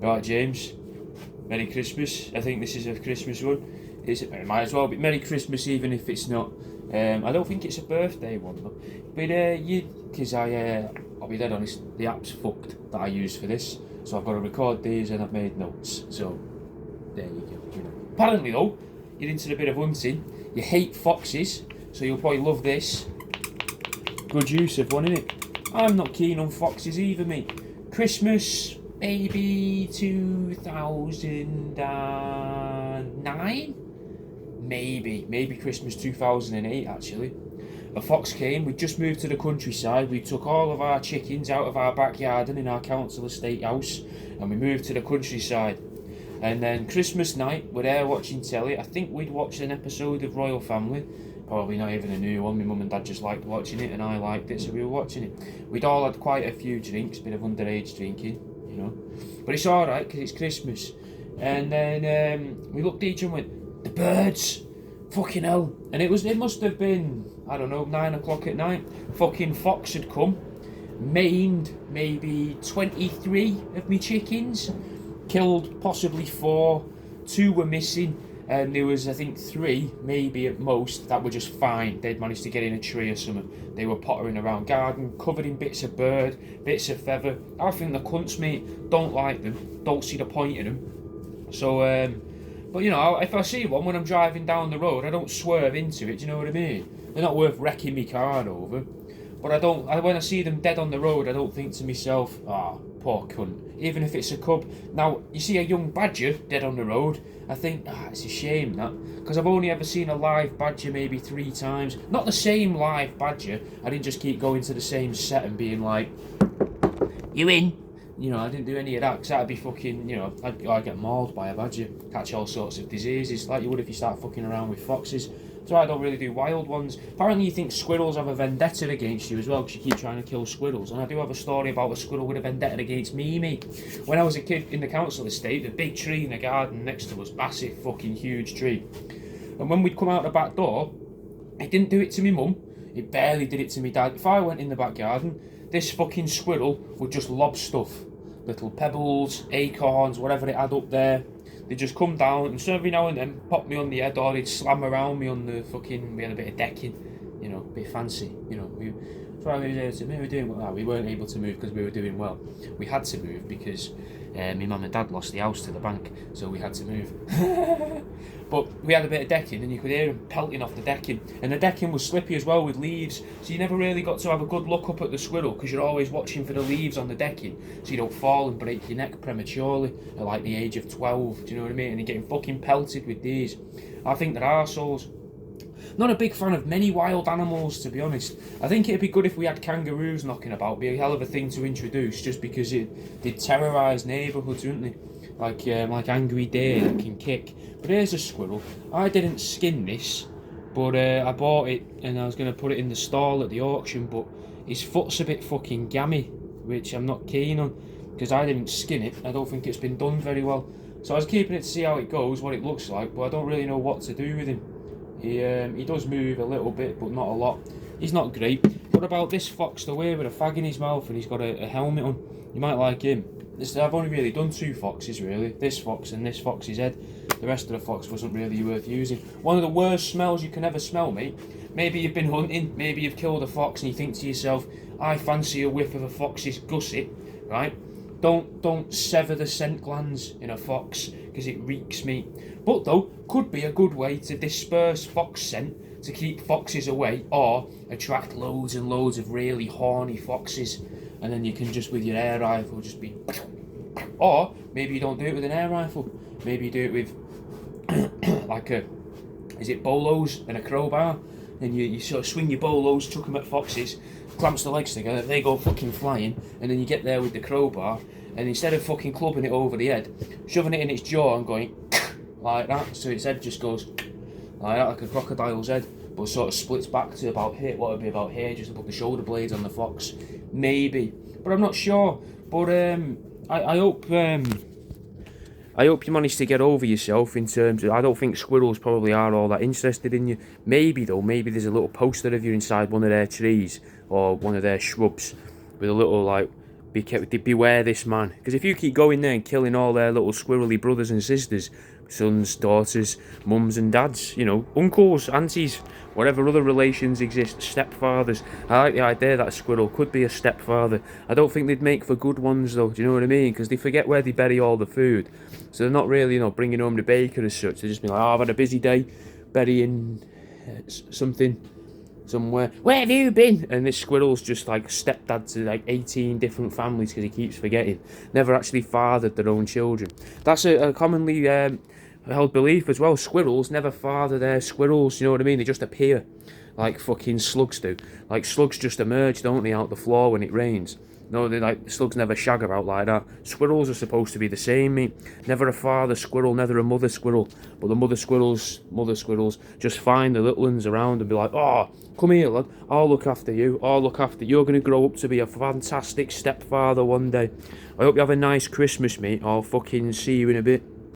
Right, James. Merry Christmas. I think this is a Christmas one. It might as well be Merry Christmas, even if it's not. I don't think it's a birthday one though. But because I'll be dead honest, the app's fucked that I use for this. So I've got to record these and I've made notes. So there you go. You know. Apparently though, you're into a bit of hunting. You hate foxes, so you'll probably love this. Good use of one, innit? I'm not keen on foxes either, mate. Christmas, maybe 2009? Maybe Christmas 2008 actually. A fox came, we just moved to the countryside, we took all of our chickens out of our backyard and in our council estate house and we moved to the countryside. And then Christmas night, we're there watching telly. I think we'd watched an episode of Royal Family. Probably not even a new one. My mum and dad just liked watching it and I liked it, so we were watching it. We'd all had quite a few drinks, a bit of underage drinking, you know. But it's alright because it's Christmas. And then we looked at each other and went, the birds! Fucking hell. And it must have been, I don't know, 9 o'clock at night. Fucking fox had come, maimed maybe 23 of me chickens, killed possibly 4, 2 were missing. And there was, I think, 3, maybe at most, that were just fine. They'd managed to get in a tree or something. They were pottering around garden, covered in bits of bird, bits of feather. I think the cunts, mate, don't like them, don't see the point in them. So, but you know, if I see one when I'm driving down the road, I don't swerve into it, do you know what I mean? They're not worth wrecking my car over. But when I see them dead on the road, I don't think to myself, poor cunt. Even if it's a cub. Now, you see a young badger dead on the road, I think, it's a shame that. Because I've only ever seen a live badger maybe 3 times. Not the same live badger. I didn't just keep going to the same set and being like, you in? You know, I didn't do any of that because that'd be fucking, you know, I'd get mauled by a badger. Catch all sorts of diseases like you would if you start fucking around with foxes. So I don't really do wild ones. Apparently you think squirrels have a vendetta against you as well because you keep trying to kill squirrels. And I do have a story about a squirrel with a vendetta against me, mate. When I was a kid in the council estate, the big tree in the garden next to us, massive fucking huge tree. And when we'd come out the back door, it didn't do it to me mum. It barely did it to me dad. If I went in the back garden, this fucking squirrel would just lob stuff. Little pebbles, acorns, whatever it had up there. They'd just come down and so every now and then pop me on the head or they'd slam around me on the fucking, we had a bit of decking, you know, a bit fancy, you know. We were doing well. We weren't able to move because we were doing well. We had to move because my mum and dad lost the house to the bank, so we had to move. But we had a bit of decking and you could hear them pelting off the decking. And the decking was slippy as well with leaves, so you never really got to have a good look up at the squirrel because you're always watching for the leaves on the decking so you don't fall and break your neck prematurely at like the age of 12, do you know what I mean? And you're getting fucking pelted with these. I think they're arseholes. Not a big fan of many wild animals, to be honest. I think it'd be good if we had kangaroos knocking about. Be a hell of a thing to introduce, just because they'd terrorise neighbourhoods, wouldn't they? Like angry deer that can kick. But here's a squirrel. I didn't skin this, but I bought it and I was going to put it in the stall at the auction. But his foot's a bit fucking gammy, which I'm not keen on because I didn't skin it. I don't think it's been done very well. So I was keeping it to see how it goes, what it looks like. But I don't really know what to do with him. He does move a little bit, but not a lot. He's not great. What about this fox though, here with a fag in his mouth and he's got a helmet on? You might like him. I've only really done 2 foxes really. This fox and this fox's head. The rest of the fox wasn't really worth using. One of the worst smells you can ever smell, mate. Maybe you've been hunting, maybe you've killed a fox and you think to yourself, I fancy a whiff of a fox's gusset, right? Don't sever the scent glands in a fox because it reeks, mate. But though, could be a good way to disperse fox scent to keep foxes away or attract loads and loads of really horny foxes. And then you can just, with your air rifle, just be... Or, maybe you don't do it with an air rifle. Maybe you do it with, is it bolos and a crowbar? And you sort of swing your bolos, chuck them at foxes, clamps the legs together, they go fucking flying, and then you get there with the crowbar, and instead of fucking clubbing it over the head, shoving it in its jaw and going like that, so its head just goes like that, like a crocodile's head, but sort of splits back to about here, what would be about here, just above the shoulder blades on the fox. Maybe, but I'm not sure. But I hope you managed to get over yourself in terms of, I don't think squirrels probably are all that interested in you. Maybe though, maybe there's a little poster of you inside one of their trees or one of their shrubs with a little like beware this man. Because if you keep going there and killing all their little squirrely brothers and sisters, sons, daughters, mums and dads, you know, uncles, aunties, whatever other relations exist, stepfathers. I like the idea that a squirrel could be a stepfather. I don't think they'd make for good ones though, do you know what I mean? Because they forget where they bury all the food. So they're not really, you know, bringing home the bacon as such. They just be like, oh, I've had a busy day burying something somewhere. Where have you been? And this squirrel's just like stepdad to like 18 different families because he keeps forgetting. Never actually fathered their own children. That's a commonly held belief as well. Squirrels never father their squirrels, you know what I mean? They just appear like fucking slugs do. Like slugs just emerge, don't they, out the floor when it rains. No, they like slugs never shagger out like that. Squirrels are supposed to be the same, mate. Never a father squirrel, never a mother squirrel. But the mother squirrels just find the little ones around and be like, oh, come here, lad. I'll look after you. I'll look after you. You're going to grow up to be a fantastic stepfather one day. I hope you have a nice Christmas, mate. I'll fucking see you in a bit.